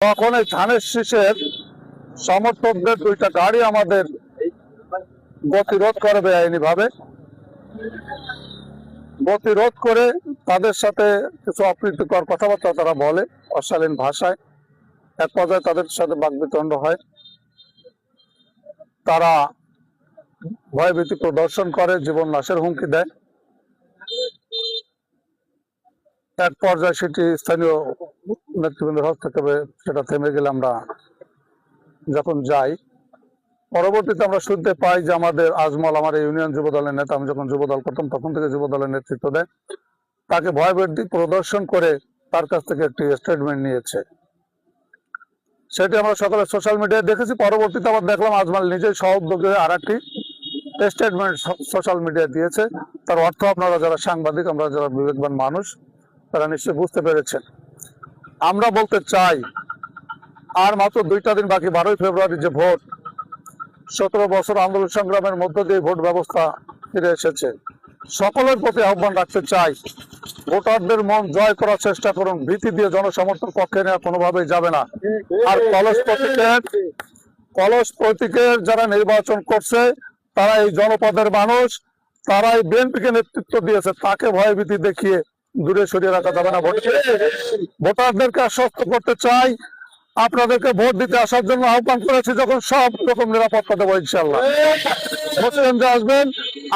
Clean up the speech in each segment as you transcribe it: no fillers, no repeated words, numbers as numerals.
তখন এই ধানের শীষের সমর্থকদের দুইটা গাড়ি আমাদের গতিরোধ করে বেআইনি ভাবে গতিরোধ করে তাদের সাথে কিছু অপ্রীতিকর কথাবার্তা তারা বলে অশালীন ভাষায়। এক পর্যায়ে তাদের সাথে বাকবিতণ্ড হয়। তারা ভয়ভীতি প্রদর্শন করে, জীবন নাশের হুমকি দেয়। এক পর্যায়ে সেটি স্থানীয় নেতৃবৃন্দের হস্তক্ষেপে সেটা থেমে গেলে আমরা যখন যাই, পরবর্তীতে আমরা শুনতে পাই যে আমাদের আজমল, আমার ইউনিয়ন যুব দলের নেতা, আমি যখন যুব দল করতাম তখন থেকে যুব দলের নেতৃত্ব দেয়, তাকে ভয়ভীতি প্রদর্শন করে তার কাছ থেকে একটি স্টেটমেন্ট নিয়েছে। সেটি আমরা সকালে সোশ্যাল মিডিয়ায় দেখেছি। পরবর্তীতে আবার দেখলাম আজমল নিজেই সহোদ্যোগে আর একটি স্টেটমেন্ট সোশ্যাল মিডিয়ায় দিয়েছে। তার অর্থ আপনারা যারা সাংবাদিক, আমরা যারা বিবেকবান মানুষ, তারা নিশ্চয়ই বুঝতে পেরেছেন। আমরা বলতে চাই, আর মাত্র 2টা দিন বাকি, 12ই ফেব্রুয়ারি যে ভোট, 17 বছর আন্দোলন সংগ্রামের মধ্য দিয়ে ভোট ব্যবস্থা ফিরে এসেছে। সকলের প্রতি আহ্বান রাখতে চাই, ভোটারদের মন জয় করার চেষ্টা করুন। ভীতি দিয়ে জনসমর্থন পক্ষে নেওয়া কোনোভাবেই যাবে না। আর কলস প্রতীকের যারা নির্বাচন করছে, তারা এই জনপদের মানুষ, তারা এই বিএনপিকে নেতৃত্ব দিয়েছে, তাকে ভয়ভীতি দেখিয়ে দূরে সরিয়ে রাখা যাবে না। ভোটারদেরকে আশ্বস্ত করতে চাই, আপনাদেরকে ভোট দিতে আসার জন্য আহ্বান করেছি, যখন সব রকম নিরাপত্তা দেবো ইনশাল্লাহ। ভোট কেন্দ্রে আসবেন।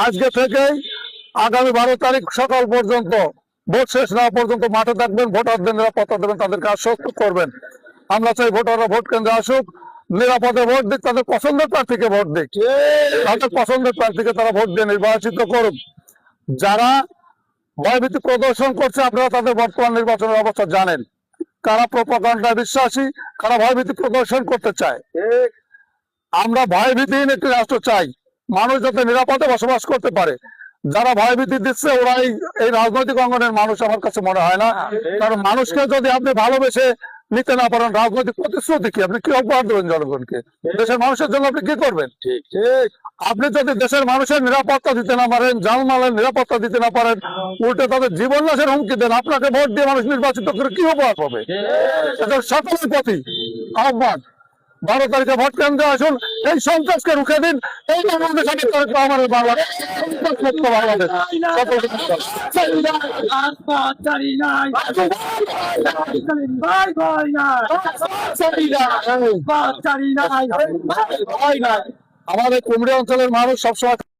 আজকে থেকেই আগামী 12 তারিখ সকাল পর্যন্ত, ভোট শেষ না পর্যন্ত মাঠে থাকবেন, ভোটারদের নিরাপত্তা দেবেন, তাদেরকে আশ্বস্ত করবেন। আমরা চাই ভোটাররা ভোট কেন্দ্রে আসুক, নিরাপদে ভোট দিক, তাদের পছন্দের প্রার্থীকে ভোট দিক, তাদের পছন্দের প্রার্থীকে তারা ভোট দিয়ে নির্বাচিত করুক। যারা ভয়ভীতি প্রদর্শন করছে, আপনারা তাদের বর্তমান নির্বাচনের অবস্থা জানেন। কারা প্রোপাগান্ডায় বিশ্বাসী, কারা ভয়ভীতি প্রদর্শন করতে চায়। আমরা ভয়ভীতিহীন একটি রাষ্ট্র চাই, মানুষ যাতে নিরাপদে বসবাস করতে পারে। যারা ভয়ভীতি দিচ্ছে ওরা এই রাজনৈতিক অঙ্গনের মানুষ আমার কাছে মনে হয় না। কারণ মানুষকে যদি আপনি ভালোবেসে নিতে না পারেন, রাজনৈতিক প্রতিশ্রুতি কি, আপনি কি উপহার দেবেন জনগণকে? দেশের মানুষের জন্য আপনি কি করবেন? আপনি যদি দেশের মানুষের নিরাপত্তা দিতে না পারেন, জানমালের নিরাপত্তা দিতে না পারেন, উল্টে তাদের জীবন নাশের হুমকি দেন, আপনাকে ভোট দিয়ে মানুষ নির্বাচিত করে কি উপহার পাবে? সকলের প্রতি আহ্বান, 12 তারিখে ভোট কেন্দ্রে আসুন, এই সন্ত্রাসকে রুখে দিন। এই বাংলাদেশ আমাদের বাংলাদেশ, আমাদের কুমিল্লা অঞ্চলের মানুষ সবসময়